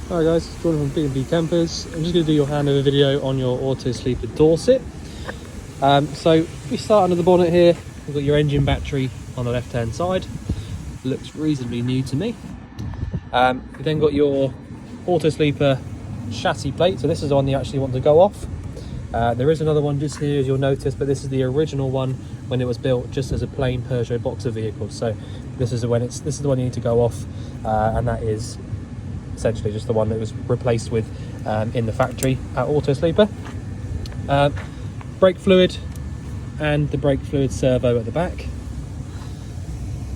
Hi guys, it's Jordan from B&B Campers. I'm just going to do your handover video on your Autosleeper Dorset. So we start under the bonnet here. We've got your engine battery on the left hand side. Looks reasonably new to me. You've then got your Autosleeper chassis plate. So this is the one you actually want to go off. There is another one just here, as you'll notice, but this is the original one when it was built just as a plain Peugeot boxer vehicle. So this is the one you need to go off, and that is essentially just the one that was replaced with in the factory at Autosleeper. Brake fluid and the brake fluid servo at the back.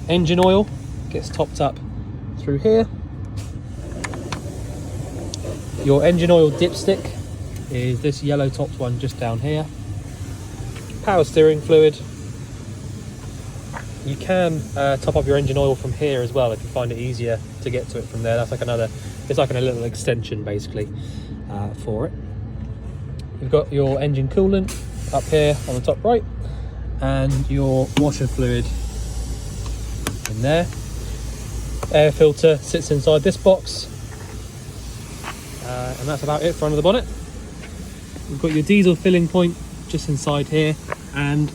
Engine oil gets topped up through here. Your engine oil dipstick is this yellow topped one just down here. Power steering fluid. You can top up your engine oil from here as well if you find it easier to get to it from there. That's like it's like a little extension basically for it. You've got your engine coolant up here on the top right, and your washer fluid in there. Air filter sits inside this box, and that's about it for under the bonnet. You've got your diesel filling point just inside here, and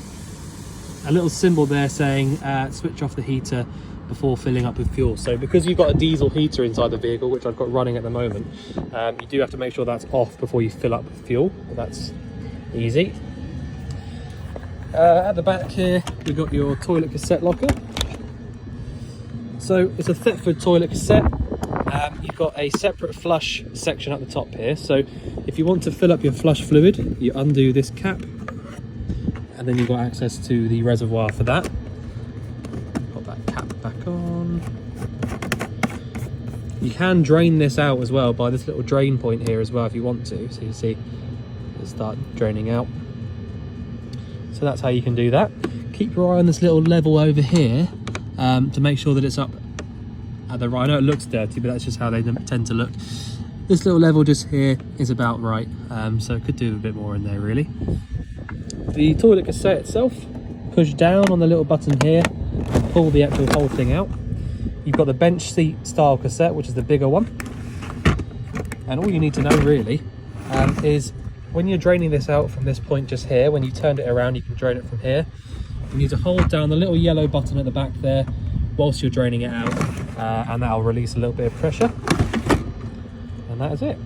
a little symbol there saying switch off the heater before filling up with fuel. So because you've got a diesel heater inside the vehicle, which I've got running at the moment, you do have to make sure that's off before you fill up with fuel, but that's easy. At the back here, we've got your toilet cassette locker. So it's a Thetford toilet cassette. You've got a separate flush section at the top here. So if you want to fill up your flush fluid, you undo this cap, and then you've got access to the reservoir for that. Put that cap back on. You can drain this out as well by this little drain point here as well if you want to. So you see it'll start draining out. So that's how you can do that. Keep your eye on this little level over here to make sure that it's up at the right. I know it looks dirty, but that's just how they tend to look. This little level just here is about right, so it could do a bit more in there really. The toilet cassette itself, push down on the little button here and pull the actual whole thing out. You've got the bench seat style cassette, which is the bigger one. And all you need to know really is when you're draining this out from this point just here, when you turned it around, you can drain it from here. You need to hold down the little yellow button at the back there whilst you're draining it out, and that'll release a little bit of pressure. And that is it.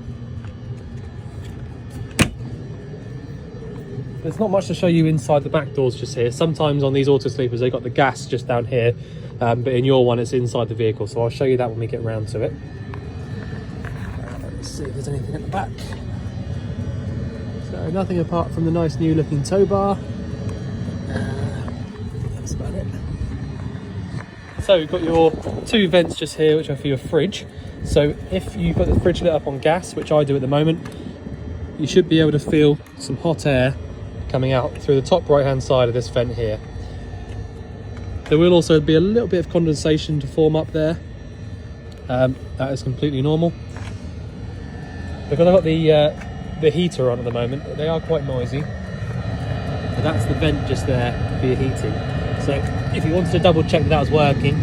There's not much to show you inside the back doors just here. Sometimes on these Autosleepers they've got the gas just down here, but in your one it's inside the vehicle, so I'll show you that when we get round to it. Let's see if there's anything at the back. So nothing apart from the nice new looking tow bar. That's about it. So you've got your two vents just here which are for your fridge. So if you've got the fridge lit up on gas, which I do at the moment, you should be able to feel some hot air coming out through the top right hand side of this vent here. There will also be a little bit of condensation to form up there. That is completely normal. Because I've got the heater on at the moment, they are quite noisy. So that's the vent just there for your heating. So if you wanted to double check that was working,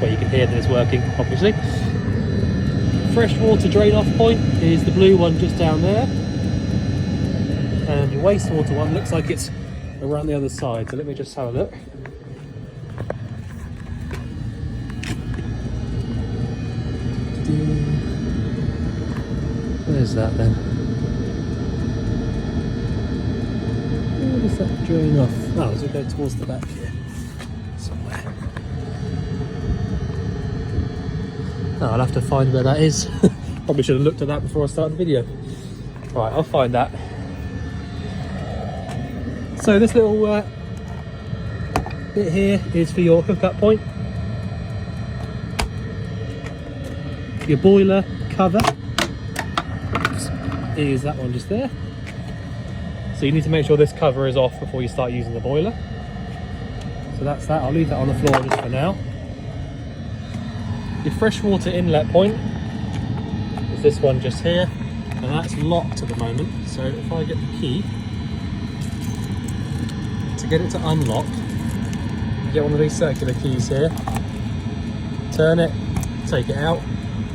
well, you can hear that it's working obviously. Fresh water drain off point is the blue one just down there, and your wastewater one looks like it's around the other side, so let me just have a look. Where's that then? Where does that drain off? Oh, does it go towards the back here somewhere? Oh, I'll have to find where that is. Probably should have looked at that before I started the video. Right, I'll find that. So this little bit here is for your hookup point. Your boiler cover is that one just there. So you need to make sure this cover is off before you start using the boiler. So that's that. I'll leave that on the floor just for now. Your freshwater inlet point is this one just here, and that's locked at the moment. So if I get the key to get it to unlock, you get one of these circular keys here, turn it, take it out,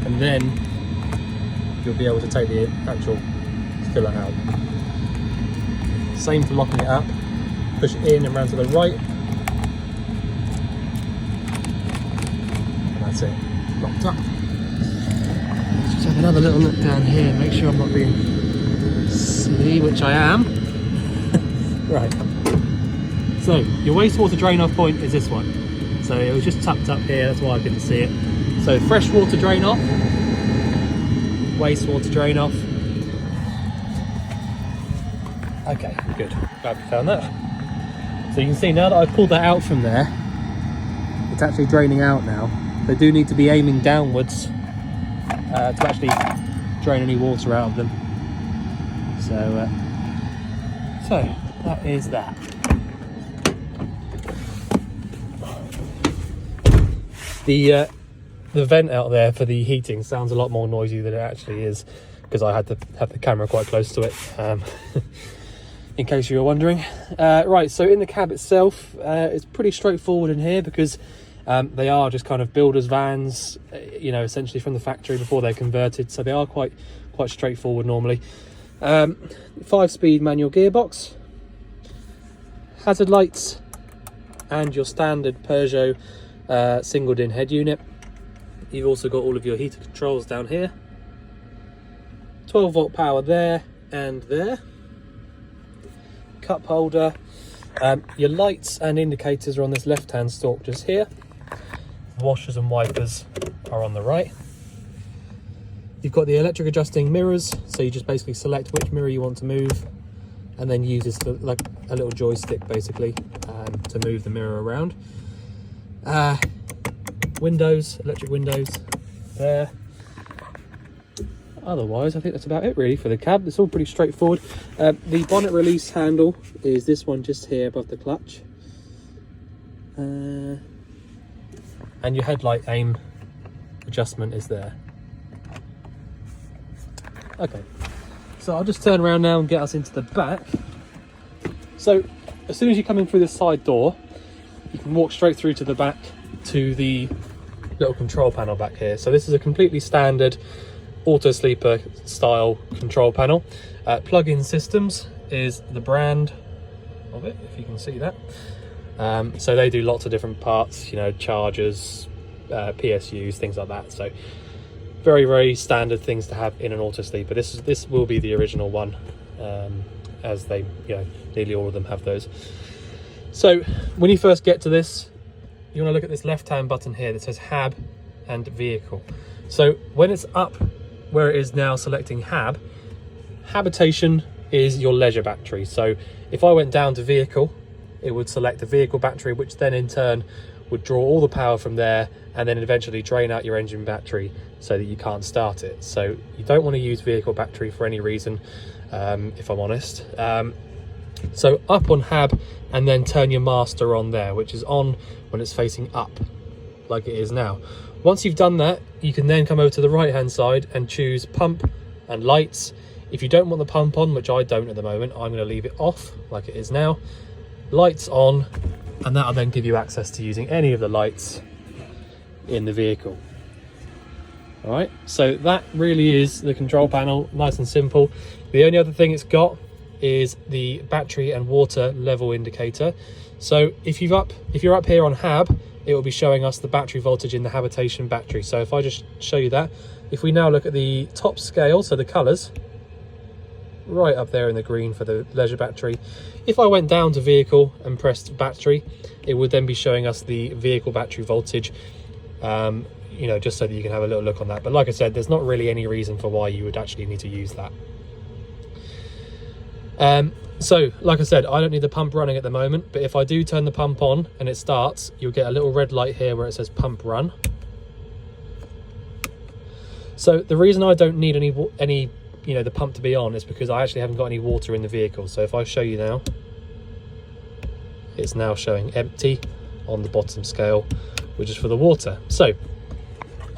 and then you'll be able to take the actual filler out. Same for locking it up. Push it in and round to the right, and that's it, locked up. Let's just have another little look down here, make sure I'm not being silly, which I am. Right, so your wastewater drain off point is this one. So it was just tucked up here, that's why I couldn't see it. So fresh water drain off, wastewater drain off. Okay, good, glad we found that. So you can see now that I've pulled that out from there, it's actually draining out now. They do need to be aiming downwards to actually drain any water out of them. So that is that. The vent out there for the heating sounds a lot more noisy than it actually is, because I had to have the camera quite close to it. In case you were wondering. Right, so in the cab itself, it's pretty straightforward in here, because they are just kind of builders' vans, you know, essentially from the factory before they're converted, so they are quite straightforward normally. 5-speed manual gearbox, hazard lights, and your standard Peugeot single DIN head unit. You've also got all of your heater controls down here, 12-volt power there and there, cup holder. Your lights and indicators are on this left hand stalk just here. Washers and wipers are on the right. You've got the electric adjusting mirrors, so you just basically select which mirror you want to move, and then use this like a little joystick basically to move the mirror around. Windows, electric windows there. Otherwise, I think that's about it really for the cab. It's all pretty straightforward. The bonnet release handle is this one just here above the clutch. And your headlight aim adjustment is there. Okay, so I'll just turn around now and get us into the back. So as soon as you come in through this side door, you can walk straight through to the back to the little control panel back here. So this is a completely standard Autosleeper style control panel. Plug-in Systems is the brand of it, if you can see that. So they do lots of different parts, you know, chargers, PSUs, things like that. So very standard things to have in an Autosleeper. This will be the original one, as they, you know, nearly all of them have those. So when you first get to this, you want to look at this left-hand button here that says HAB and Vehicle. So when it's up where it is now selecting HAB, habitation is your leisure battery. So if I went down to Vehicle, it would select a vehicle battery, which then in turn would draw all the power from there and then eventually drain out your engine battery so that you can't start it. So you don't want to use vehicle battery for any reason, if I'm honest. So up on HAB, and then turn your master on there, which is on when it's facing up like it is now. Once you've done that, you can then come over to the right hand side and choose pump and lights. If you don't want the pump on, which I don't at the moment, I'm going to leave it off like it is now. Lights on, and that'll then give you access to using any of the lights in the vehicle. All right, so that really is the control panel, nice and simple. The only other thing it's got is the battery and water level indicator. So if you're up here on HAB, it will be showing us the battery voltage in the habitation battery. So if I just show you that, if we now look at the top scale, so the colours, right up there in the green for the leisure battery. If I went down to vehicle and pressed battery, it would then be showing us the vehicle battery voltage, you know, just so that you can have a little look on that. But like I said, there's not really any reason for why you would actually need to use that. So like I said, I don't need the pump running at the moment, but if I do turn the pump on and it starts, you'll get a little red light here where it says pump run. So the reason I don't need any you know, the pump to be on is because I actually haven't got any water in the vehicle. So if I show you now, it's now showing empty on the bottom scale, which is for the water. So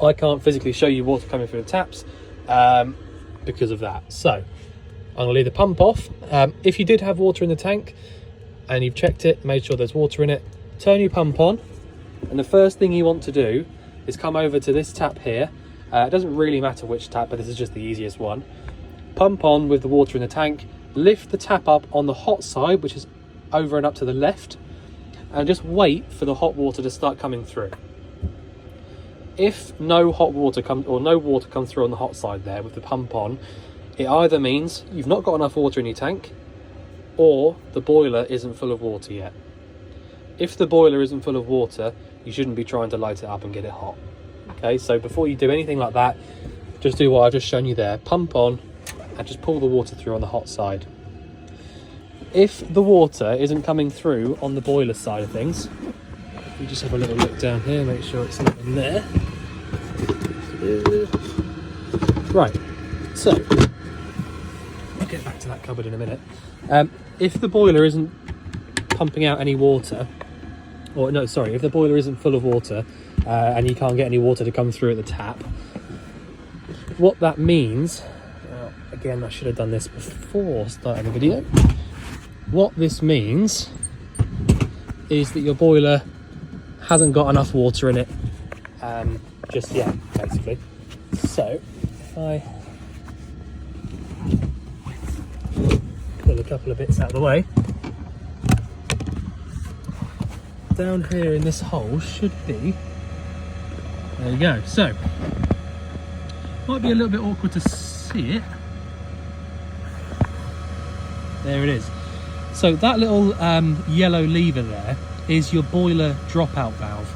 I can't physically show you water coming through the taps because of that. So I'm going to leave the pump off. If you did have water in the tank and you've checked it, made sure there's water in it, turn your pump on, and the first thing you want to do is come over to this tap here. It doesn't really matter which tap, but this is just the easiest one. Pump on with the water in the tank, lift the tap up on the hot side, which is over and up to the left, and just wait for the hot water to start coming through. If no hot water comes, or no water comes through on the hot side there with the pump on, it either means you've not got enough water in your tank, or the boiler isn't full of water yet. If the boiler isn't full of water, you shouldn't be trying to light it up and get it hot. Okay, so before you do anything like that, just do what I've just shown you there. Pump on and just pull the water through on the hot side. If the water isn't coming through on the boiler side of things, you just have a little look down here, make sure it's not in there. Right, so I'll get back to that cupboard in a minute. If the boiler isn't pumping out any water, or no, sorry, if the boiler isn't full of water and you can't get any water to come through at the tap, what that means, again, I should have done this before starting the video. What this means is that your boiler hasn't got enough water in it just yet, basically. So if I pull a couple of bits out of the way, down here in this hole should be, there you go. So might be a little bit awkward to see it. There it is. So that little yellow lever there is your boiler dropout valve.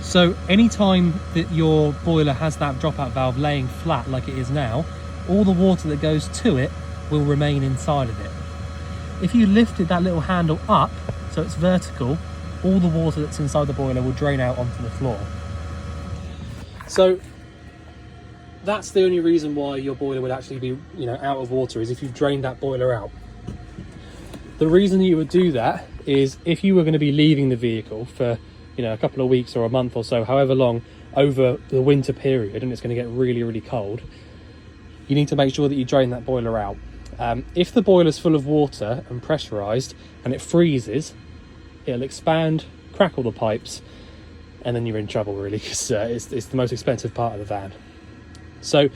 So anytime that your boiler has that dropout valve laying flat like it is now, all the water that goes to it will remain inside of it. If you lifted that little handle up so it's vertical, all the water that's inside the boiler will drain out onto the floor. So that's the only reason why your boiler would actually be, out of water, is if you've drained that boiler out. The reason you would do that is if you were going to be leaving the vehicle for, a couple of weeks or a month or so, however long, over the winter period, and it's going to get really, really cold, you need to make sure that you drain that boiler out. If the boiler's full of water and pressurized and it freezes, it'll expand, crack all the pipes, and then you're in trouble, really, because it's the most expensive part of the van. So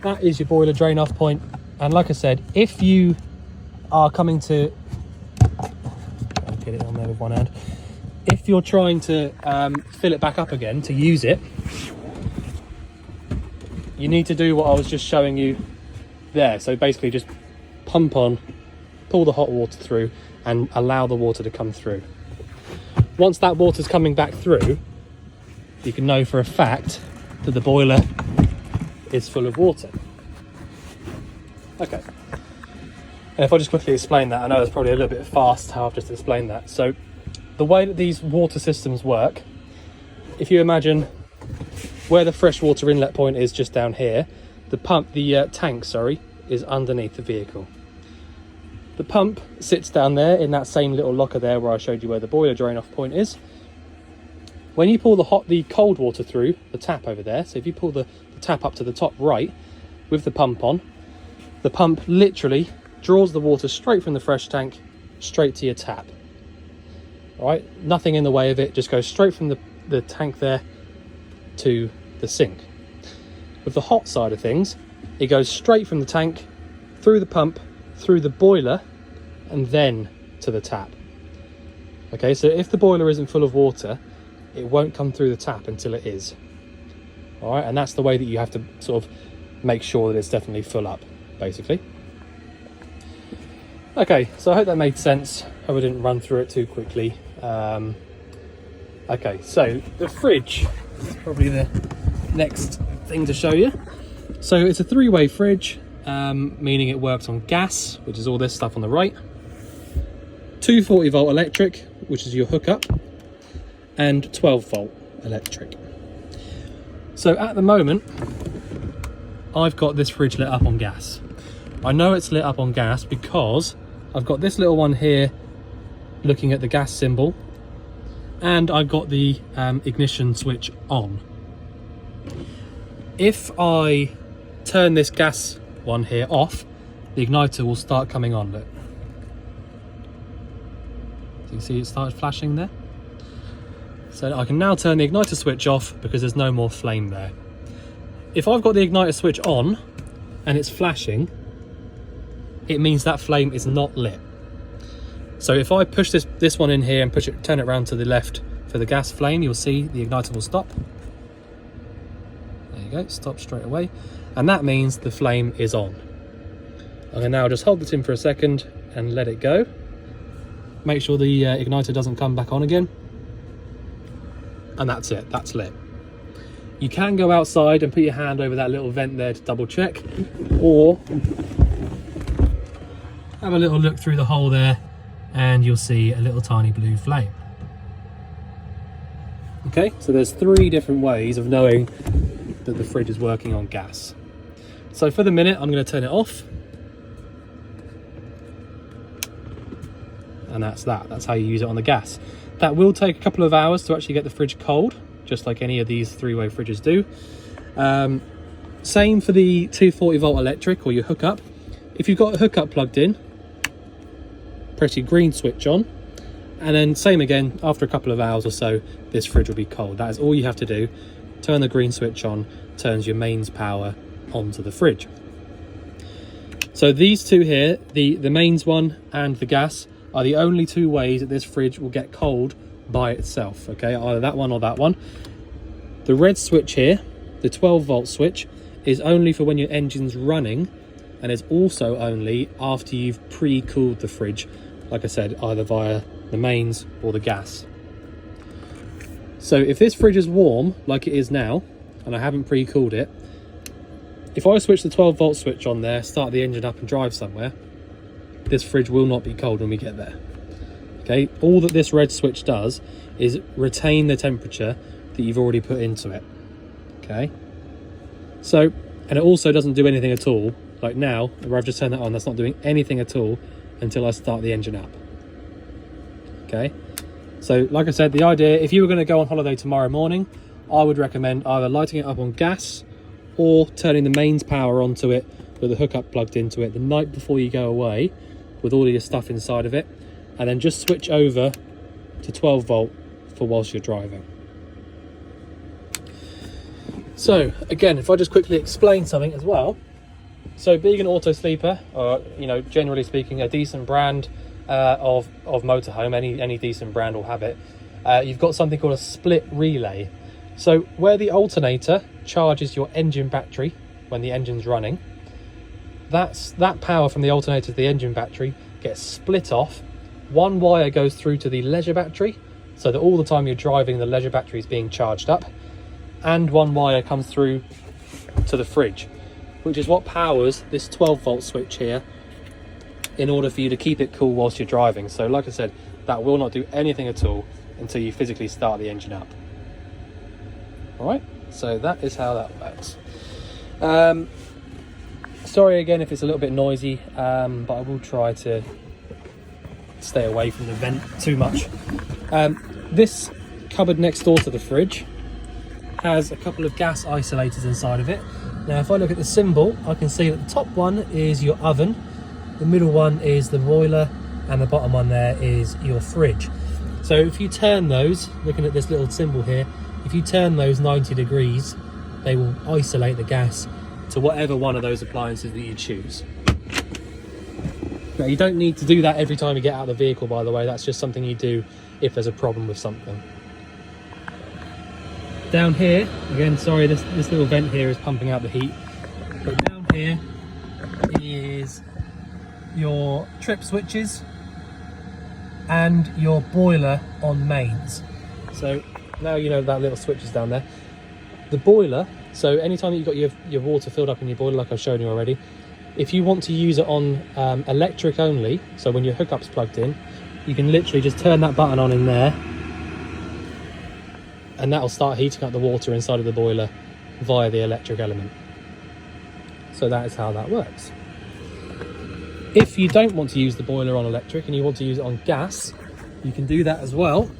that is your boiler drain off point. And like I said, if you are coming to, I'll get it on there with one hand, if you're trying to fill it back up again to use it, you need to do what I was just showing you there. So basically just pump on, pull the hot water through, and allow the water to come through. Once that water's coming back through, you can know for a fact that the boiler is full of water. Okay. And if I just quickly explain that, I know it's probably a little bit fast how I've just explained that. So the way that these water systems work, if you imagine where the freshwater inlet point is just down here, the tank is underneath the vehicle. The pump sits down there in that same little locker there where I showed you where the boiler drain off point is. When you pull the cold water through the tap over there, so if you pull the tap up to the top right with the pump on, the pump literally draws the water straight from the fresh tank straight to your tap. All right, nothing in the way of it, just goes straight from the tank there to the sink. With the hot side of things, it goes straight from the tank through the pump, through the boiler, and then to the tap. Okay, so if the boiler isn't full of water, it won't come through the tap until it is. All right, and that's the way that you have to sort of make sure that it's definitely full up, basically. Okay, so I hope that made sense. I hope I didn't run through it too quickly. Okay, so the fridge is probably the next thing to show you. So it's a 3-way fridge, meaning it works on gas, which is all this stuff on the right, 240 volt electric, which is your hookup, and 12 volt electric. So at the moment, I've got this fridge lit up on gas. I know it's lit up on gas because I've got this little one here looking at the gas symbol, and I've got the ignition switch on. If I turn this gas one here off, the igniter will start coming on. Look, so you see it started flashing there. So I can now turn the igniter switch off because there's no more flame there. If I've got the igniter switch on and it's flashing, it means that flame is not lit. So if I push this one in here and turn it around to the left for the gas flame, you'll see the igniter will stop. There you go, stop straight away. And that means the flame is on. I can now just hold this in for a second and let it go. Make sure the igniter doesn't come back on again. And that's it, that's lit. You can go outside and put your hand over that little vent there to double check, or have a little look through the hole there and you'll see a little tiny blue flame. Okay, so there's 3 different ways of knowing that the fridge is working on gas. So for the minute, I'm going to turn it off. And that's that. That's how you use it on the gas. That will take a couple of hours to actually get the fridge cold, just like any of these 3-way fridges do. Same for the 240 volt electric or your hookup. If you've got a hookup plugged in, press your green switch on, and then same again, after a couple of hours or so, this fridge will be cold. That is all you have to do. Turn the green switch on, turns your mains power onto the fridge. So these two here, the mains one and the gas, are the only 2 ways that this fridge will get cold by itself, okay? Either that one or that one. The red switch here, the 12 volt switch, is only for when your engine's running, and it's also only after you've pre-cooled the fridge, like I said, either via the mains or the gas. So if this fridge is warm, like it is now, and I haven't pre-cooled it, if I switch the 12 volt switch on there, start the engine up and drive somewhere, this fridge will not be cold when we get there. Okay, all that this red switch does is retain the temperature that you've already put into it. Okay, so, and it also doesn't do anything at all. Like now, where I've just turned that on, that's not doing anything at all until I start the engine up. Okay, so like I said, the idea, if you were going to go on holiday tomorrow morning, I would recommend either lighting it up on gas or turning the mains power onto it with the hookup plugged into it the night before you go away with all of your stuff inside of it, and then just switch over to 12 volt for whilst you're driving. So again, if I just quickly explain something as well. So being an Autosleeper, or generally speaking, a decent brand of motorhome, any decent brand will have it. You've got something called a split relay. So where the alternator charges your engine battery when the engine's running, that power from the alternator to the engine battery gets split off. One wire goes through to the leisure battery, so that all the time you're driving, the leisure battery is being charged up, and one wire comes through to the fridge, which is what powers this 12 volt switch here in order for you to keep it cool whilst you're driving. So like I said, that will not do anything at all until you physically start the engine up. All right, so that is how that works. Sorry again if it's a little bit noisy, but I will try to stay away from the vent too much. This cupboard next door to the fridge has a couple of gas isolators inside of it. Now if I look at the symbol, I can see that the top one is your oven, the middle one is the boiler, and the bottom one there is your fridge. So if you turn those, looking at this little symbol here, if you turn those 90 degrees, they will isolate the gas to whatever one of those appliances that you choose. Now, you don't need to do that every time you get out of the vehicle, by the way. That's just something you do if there's a problem with something. Down here, again, sorry, this little vent here is pumping out the heat, but down here is your trip switches and your boiler on mains. So now you know that little switch is down there. The boiler, so anytime you've got your water filled up in your boiler, like I've shown you already, if you want to use it on electric only, so when your hookup's plugged in, you can literally just turn that button on in there, and that'll start heating up the water inside of the boiler via the electric element. So that is how that works. If you don't want to use the boiler on electric and you want to use it on gas, you can do that as well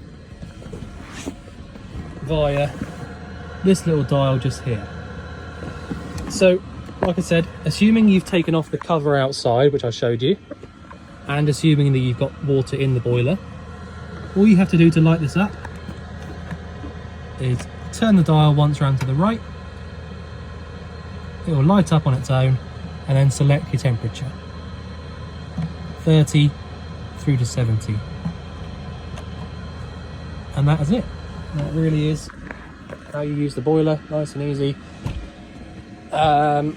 via this little dial just here. So like I said, assuming you've taken off the cover outside, which I showed you, and assuming that you've got water in the boiler, all you have to do to light this up is turn the dial once round to the right. It will light up on its own, and then select your temperature. 30 through to 70. And that is it. That really is how you use the boiler, nice and easy. The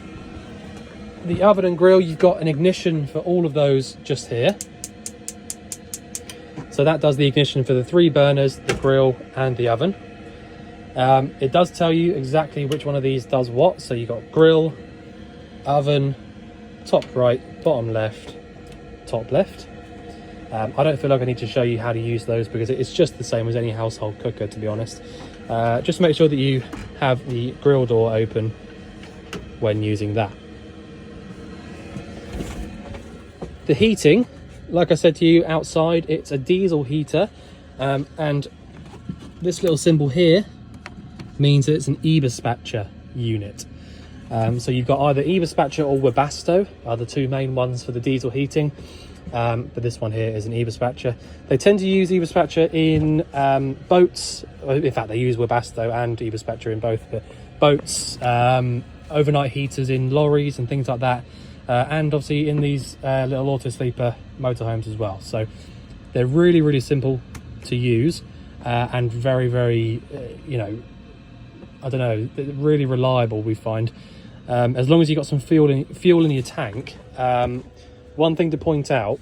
oven and grill, you've got an ignition for all of those just here. So that does the ignition for the 3 burners, the grill and the oven. It does tell you exactly which one of these does what. So you've got grill, oven, top right, bottom left, top left. I don't feel like I need to show you how to use those because it's just the same as any household cooker, to be honest. Just make sure that you have the grill door open when using that. The heating, like I said to you outside, it's a diesel heater, and this little symbol here means that it's an e-dispatcher unit. So you've got either e-dispatcher or Webasto are the 2 main ones for the diesel heating, but this one here is an e-dispatcher. They tend to use e-dispatcher in boats. In fact, they use Webasto and e-dispatcher in both, but boats, overnight heaters in lorries and things like that. And obviously in these little Autosleeper motorhomes as well. So they're really, really simple to use, and very, very, you know, I don't know, really reliable, we find. As long as you've got some fuel in your tank. One thing to point out,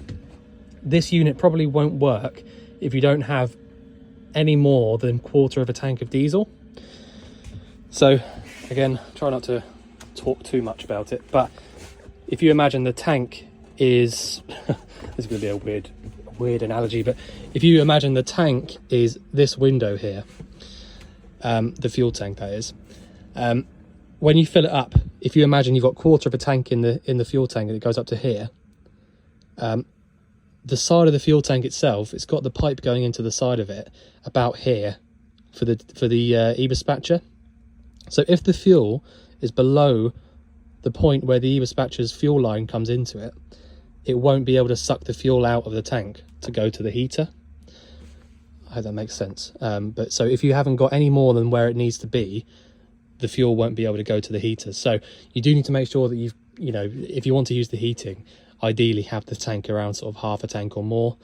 this unit probably won't work if you don't have any more than 1/4 of a tank of diesel. So again, try not to talk too much about it, but if you imagine the tank is this is going to be a weird analogy, but if you imagine the tank is this window here, the fuel tank that is, when you fill it up, if you imagine you've got 1/4 of a tank in the fuel tank and it goes up to here, the side of the fuel tank itself, it's got the pipe going into the side of it about here for the e-dispatcher. So if the fuel is below the point where the e-dispatcher's fuel line comes into it, it won't be able to suck the fuel out of the tank to go to the heater. I hope that makes sense. But so if you haven't got any more than where it needs to be, the fuel won't be able to go to the heater. So you do need to make sure that you know, if you want to use the heating, ideally have the tank around sort of half a tank or more.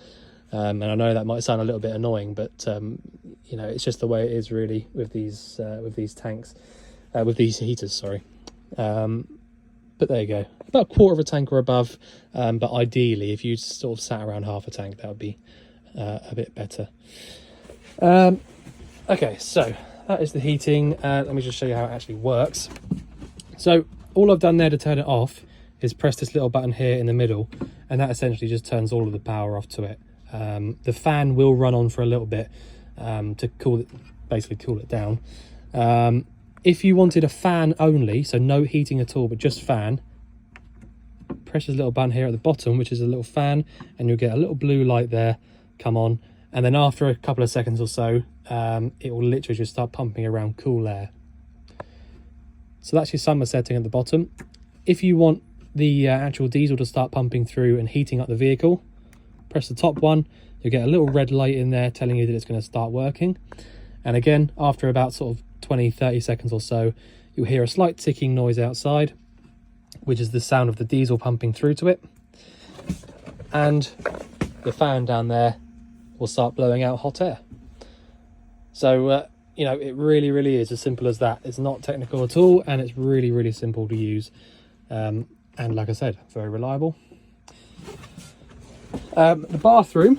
And I know that might sound a little bit annoying, but you know, it's just the way it is really with these tanks, with these heaters, sorry. But there you go, about 1/4 of a tank or above, but ideally if you sort of sat around half a tank, that would be a bit better. Okay, so that is the heating. Let me just show you how it actually works. So all I've done there to turn it off is press this little button here in the middle, and that essentially just turns all of the power off to it. The fan will run on for a little bit to basically cool it down. If you wanted a fan only, so no heating at all, but just fan, press this little button here at the bottom, which is a little fan, and you'll get a little blue light there come on. And then after a couple of seconds or so, it will literally just start pumping around cool air. So that's your summer setting at the bottom. If you want the actual diesel to start pumping through and heating up the vehicle, press the top one. You'll get a little red light in there telling you that it's going to start working. And again, after about sort of 20-30 seconds or so, you'll hear a slight ticking noise outside, which is the sound of the diesel pumping through to it, and the fan down there will start blowing out hot air. So you know, it really is as simple as that. It's not technical at all, and it's really simple to use, and like I said, very reliable. The bathroom.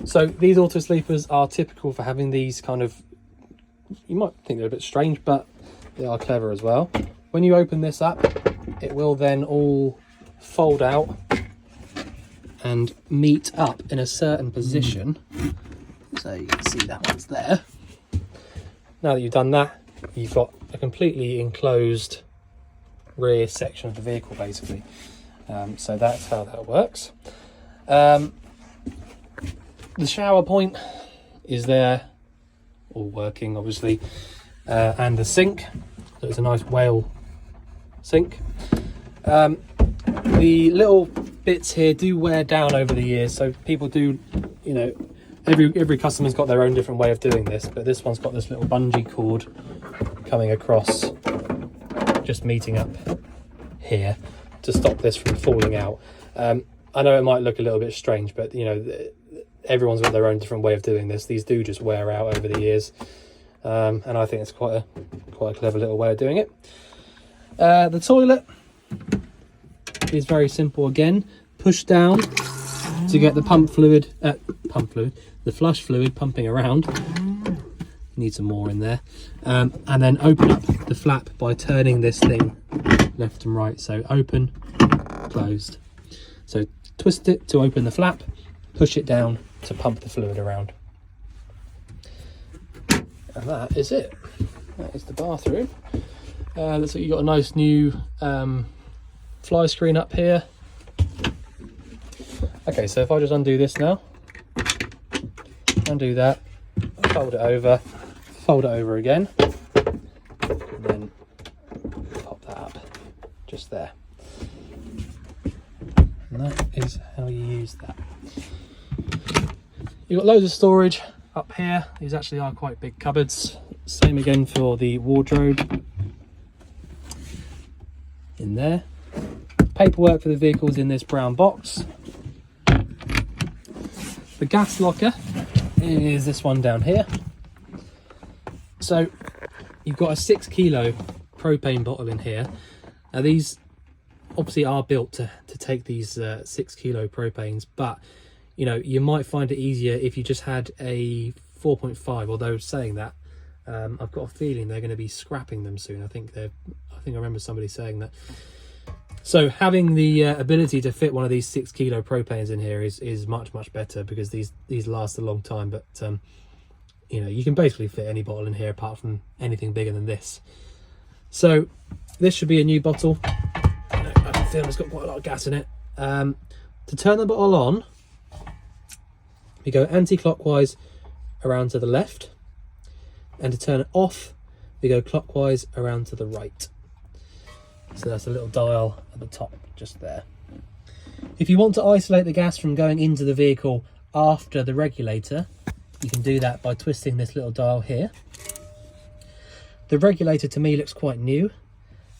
So these Autosleepers are typical for having these kind of, you might think they're a bit strange, but they are clever as well. When you open this up, it will then all fold out and meet up in a certain position. So you can see that one's there. Now that you've done that, you've got a completely enclosed rear section of the vehicle, basically. So that's how that works. The shower point is there, all working obviously, and the sink. So it's a nice whale sink. The little bits here do wear down over the years, so people do, you know, every customer's got their own different way of doing this, but this one's got this little bungee cord coming across, just meeting up here to stop this from falling out. I know it might look a little bit strange, but you know, everyone's got their own different way of doing this. These do just wear out over the years, and I think it's quite a clever little way of doing it. The toilet is very simple again. Push down to get the the flush fluid pumping around. Need some more in there, and then open up the flap by turning this thing left and right. So open, closed. So twist it to open the flap, push it down to pump the fluid around, and that is it. That is the bathroom. Looks like you've got a nice new fly screen up here. Okay, so if I just undo this now, undo that, fold it over again, and then pop that up just there. And that is how you use that. You've got loads of storage up here. These actually are quite big cupboards. Same again for the wardrobe in there. Paperwork for the vehicles in this brown box. The gas locker is this one down here. So you've got a 6 kilo propane bottle in here. Now these obviously are built to take these 6 kilo propanes, but you know, you might find it easier if you just had a 4.5, although saying that, I've got a feeling they're going to be scrapping them soon. I think I remember somebody saying that. So having the ability to fit one of these 6 kilo propanes in here is much better, because these last a long time. But you know, you can basically fit any bottle in here apart from anything bigger than this. So this should be a new bottle. I can feel it's got quite a lot of gas in it. To turn the bottle on, we go anti-clockwise around to the left, and to turn it off, we go clockwise around to the right. So that's a little dial at the top just there. If you want to isolate the gas from going into the vehicle after the regulator, you can do that by twisting this little dial here. The regulator to me looks quite new,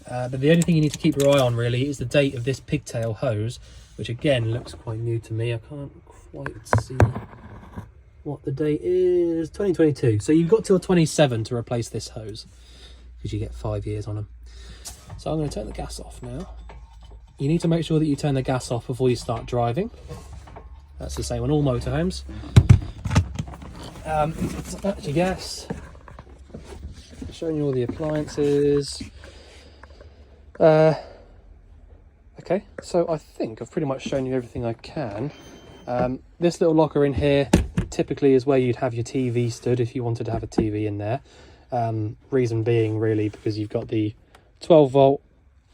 but the only thing you need to keep your eye on really is the date of this pigtail hose, which again looks quite new to me. I can't quite see what the date is. 2022. So you've got till 27 to replace this hose, because you get 5 years on them. So I'm going to turn the gas off now. You need to make sure that you turn the gas off before you start driving. That's the same on all motorhomes. So that's your gas. Showing you all the appliances. Okay, so I think I've pretty much shown you everything I can. This little locker in here typically is where you'd have your TV stood if you wanted to have a TV in there. Reason being really because you've got the 12 volt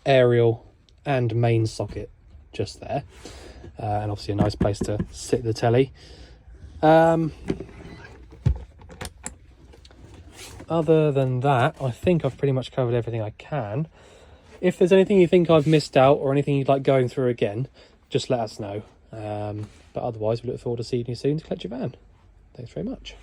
aerial and main socket just there, and obviously a nice place to sit the telly. Other than that, I think I've pretty much covered everything I can. If there's anything you think I've missed out or anything you'd like going through again, just let us know. But otherwise, we look forward to seeing you soon to collect your van. Thanks very much.